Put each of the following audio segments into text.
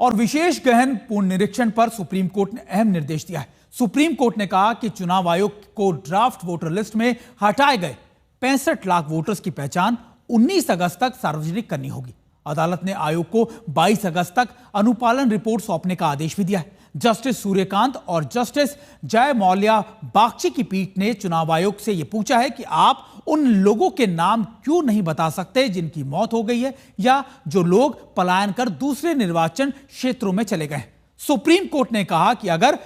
और विशेष गहन पुनरीक्षण पर सुप्रीम कोर्ट ने अहम निर्देश दिया है। सुप्रीम कोर्ट ने कहा कि चुनाव आयोग को ड्राफ्ट वोटर लिस्ट में हटाए गए 65 लाख वोटर्स की पहचान 19 अगस्त तक सार्वजनिक करनी होगी। अदालत ने आयोग को 22 अगस्त तक अनुपालन रिपोर्ट सौंपने का आदेश भी दिया है। जस्टिस सूर्यकांत और जस्टिस जय मौल्या बागची की पीठ ने चुनाव आयोग से यह पूछा है कि आप उन लोगों के नाम क्यों नहीं बता सकते जिनकी मौत हो गई है या जो लोग पलायन कर दूसरे निर्वाचन क्षेत्रों में चले गए। सुप्रीम कोर्ट ने कहा कि अगर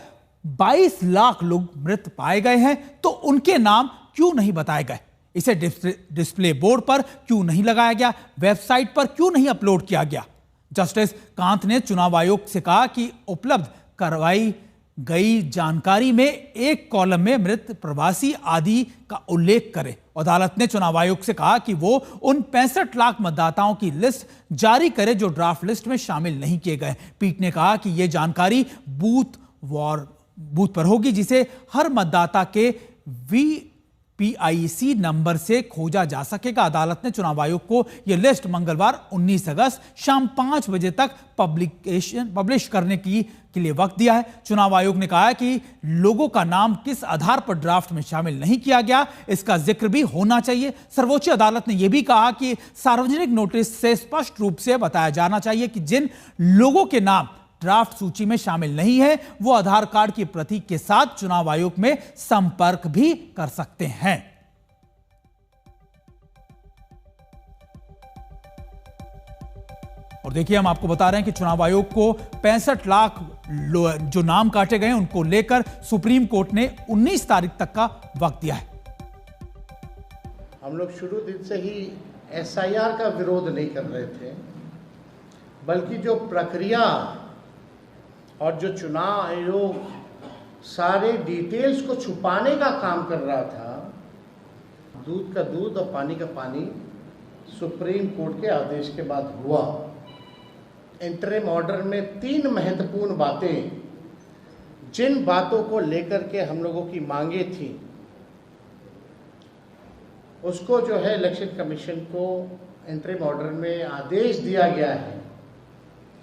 22 लाख लोग मृत पाए गए हैं तो उनके नाम क्यों नहीं बताए गए, इसे डिस्प्ले बोर्ड पर क्यों नहीं लगाया गया, वेबसाइट पर क्यों नहीं अपलोड किया गया। जस्टिस कांत ने चुनाव आयोग से कहा कि उपलब्ध करवाई गई जानकारी में एक कॉलम में मृत प्रवासी आदि का उल्लेख करे। अदालत ने चुनाव आयोग से कहा कि वो उन 65 लाख मतदाताओं की लिस्ट जारी करे जो ड्राफ्ट लिस्ट में शामिल नहीं किए गए। पीठ ने कहा कि यह जानकारी बूथ पर होगी जिसे हर मतदाता के VPIC नंबर से खोजा जा सकेगा। अदालत ने चुनाव आयोग को यह लिस्ट मंगलवार 19 अगस्त शाम 5 बजे तक पब्लिश करने के लिए वक्त दिया है। चुनाव आयोग ने कहा है कि लोगों का नाम किस आधार पर ड्राफ्ट में शामिल नहीं किया गया, इसका जिक्र भी होना चाहिए। सर्वोच्च अदालत ने यह भी कहा कि सार्वजनिक नोटिस से स्पष्ट रूप से बताया जाना चाहिए कि जिन लोगों के नाम ड्राफ्ट सूची में शामिल नहीं है वो आधार कार्ड की प्रति के साथ चुनाव आयोग में संपर्क भी कर सकते हैं। और देखिए, हम आपको बता रहे हैं कि चुनाव आयोग को 65 लाख जो नाम काटे गए उनको लेकर सुप्रीम कोर्ट ने 19 तारीख तक का वक्त दिया है। हम लोग शुरू दिन से ही SIR का विरोध नहीं कर रहे थे, बल्कि जो प्रक्रिया और जो चुनाव आयोग सारे डिटेल्स को छुपाने का काम कर रहा था, दूध का दूध और पानी का पानी सुप्रीम कोर्ट के आदेश के बाद हुआ। इंटरिम ऑर्डर में 3 महत्वपूर्ण बातें, जिन बातों को लेकर के हम लोगों की मांगे थी, उसको जो है इलेक्शन कमीशन को इंटरिम ऑर्डर में आदेश दिया गया है।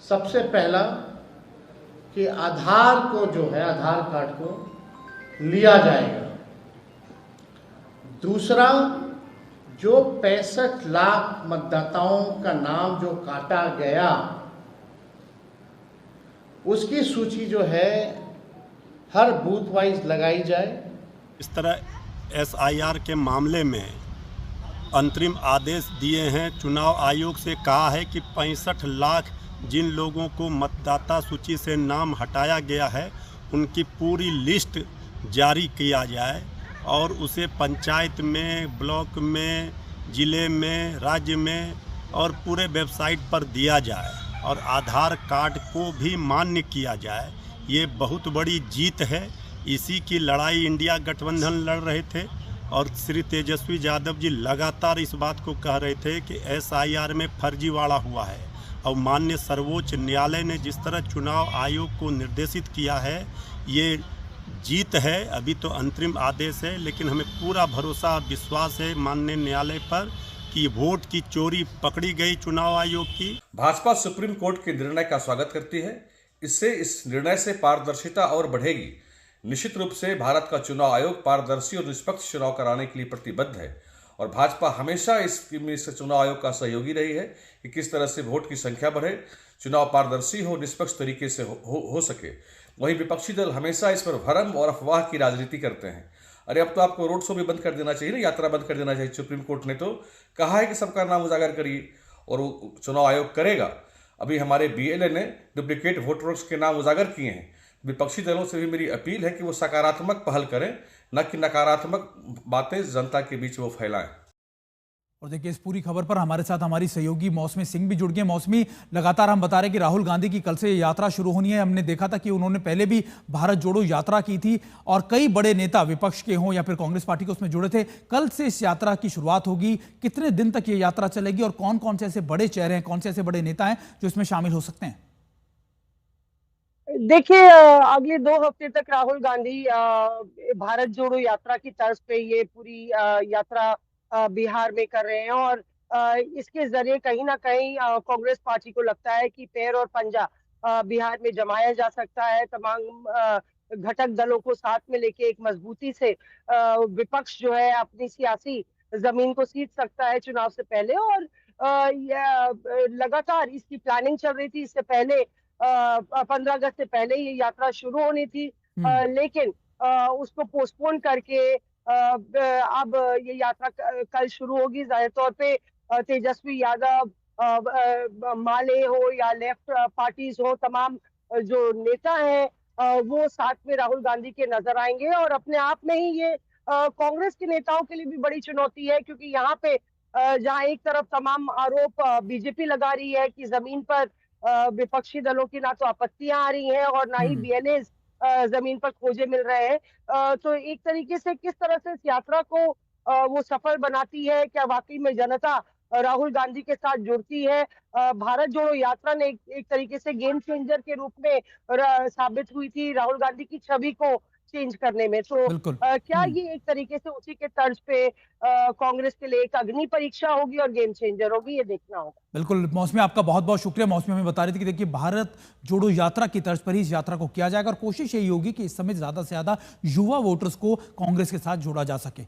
सबसे पहला कि आधार को जो है आधार कार्ड को लिया जाएगा। दूसरा, जो 65 लाख मतदाताओं का नाम जो काटा गया उसकी सूची जो है हर बूथ वाइज लगाई जाए। इस तरह SIR के मामले में अंतरिम आदेश दिए हैं। चुनाव आयोग से कहा है कि 65 लाख जिन लोगों को मतदाता सूची से नाम हटाया गया है उनकी पूरी लिस्ट जारी किया जाए और उसे पंचायत में, ब्लॉक में, ज़िले में, राज्य में और पूरे वेबसाइट पर दिया जाए और आधार कार्ड को भी मान्य किया जाए। ये बहुत बड़ी जीत है। इसी की लड़ाई इंडिया गठबंधन लड़ रहे थे और श्री तेजस्वी यादव जी लगातार इस बात को कह रहे थे कि SIR में फर्जीवाड़ा हुआ है। और माननीय सर्वोच्च न्यायालय ने जिस तरह चुनाव आयोग को निर्देशित किया है, ये जीत है। अभी तो अंतरिम आदेश है, लेकिन हमें पूरा भरोसा और विश्वास है माननीय न्यायालय पर कि वोट की चोरी पकड़ी गई चुनाव आयोग की। भाजपा सुप्रीम कोर्ट के निर्णय का स्वागत करती है। इससे इस निर्णय से पारदर्शिता और बढ़ेगी। निश्चित रूप से भारत का चुनाव आयोग पारदर्शी और निष्पक्ष चुनाव कराने के लिए प्रतिबद्ध है और भाजपा हमेशा इस चुनाव आयोग का सहयोगी रही है कि किस तरह से वोट की संख्या बढ़े, चुनाव पारदर्शी हो, निष्पक्ष तरीके से हो सके। वहीं विपक्षी दल हमेशा इस पर भ्रम और अफवाह की राजनीति करते हैं। अरे अब तो आपको रोड शो भी बंद कर देना चाहिए ना, यात्रा बंद कर देना चाहिए। सुप्रीम कोर्ट ने तो कहा है कि सबका नाम उजागर करिए और वो चुनाव आयोग करेगा। अभी हमारे BLA ने डुप्लीकेट वोटर्स के नाम उजागर किए हैं। विपक्षी दलों से भी मेरी अपील है कि वो सकारात्मक पहल करें, न कि नकारात्मक बातें जनता के बीच वो फैलाएं। और देखिए, इस पूरी खबर पर हमारे साथ हमारी सहयोगी मौसमी सिंह भी जुड़ गए। मौसमी, लगातार हम बता रहे हैं कि राहुल गांधी की कल से यात्रा शुरू होनी है। हमने देखा था कि उन्होंने पहले भी भारत जोड़ो यात्रा की थी और कई बड़े नेता विपक्ष के हों या फिर कांग्रेस पार्टी के उसमें जुड़े थे। कल से इस यात्रा की शुरुआत होगी। कितने दिन तक ये यात्रा चलेगी और कौन कौन से ऐसे बड़े चेहरे हैं, कौन से ऐसे बड़े नेता हैं जो इसमें शामिल हो सकते हैं? देखिए, अगले 2 हफ्ते तक राहुल गांधी भारत जोड़ो यात्रा की तर्ज पे ये पूरी यात्रा बिहार में कर रहे हैं और इसके जरिए कहीं ना कहीं कांग्रेस पार्टी को लगता है कि पैर और पंजा बिहार में जमाया जा सकता है। तमाम घटक दलों को साथ में लेके एक मजबूती से विपक्ष जो है अपनी सियासी जमीन को सींच सकता है चुनाव से पहले। और लगातार इसकी प्लानिंग चल रही थी। इससे पहले 15 अगस्त से पहले ये यात्रा शुरू होनी थी, लेकिन उसको पोस्टपोन करके अब ये यात्रा कल शुरू होगी। जाहिर तौर पे तेजस्वी यादव, माले हो या लेफ्ट पार्टीज हो, तमाम जो नेता हैं वो साथ में राहुल गांधी के नजर आएंगे। और अपने आप में ही ये कांग्रेस के नेताओं के लिए भी बड़ी चुनौती है, क्योंकि यहाँ पे जहाँ एक तरफ तमाम आरोप बीजेपी लगा रही है कि जमीन पर विपक्षी दलों की ना तो आपत्तियां आ रही हैं और ना ही बीएलएस जमीन पर खोजे मिल रहे हैं, तो एक तरीके से किस तरह से इस यात्रा को वो सफल बनाती है, क्या वाकई में जनता राहुल गांधी के साथ जुड़ती है। भारत जोड़ो यात्रा ने एक तरीके से गेम चेंजर के रूप में साबित हुई थी राहुल गांधी की छवि को चेंज करने में। तो बिल्कुल। क्या ये एक तरीके से उसी के तर्ज पे कांग्रेस के लिए एक अग्नि परीक्षा होगी और गेम चेंजर होगी, ये देखना होगा। बिल्कुल मौसमी, आपका बहुत बहुत शुक्रिया। मौसमी हमें बता रही थी कि देखिए भारत जोड़ो यात्रा की तर्ज पर ही इस यात्रा को किया जाएगा और कोशिश यही होगी कि इस समय ज्यादा से ज्यादा युवा वोटर्स को कांग्रेस के साथ जोड़ा जा सके।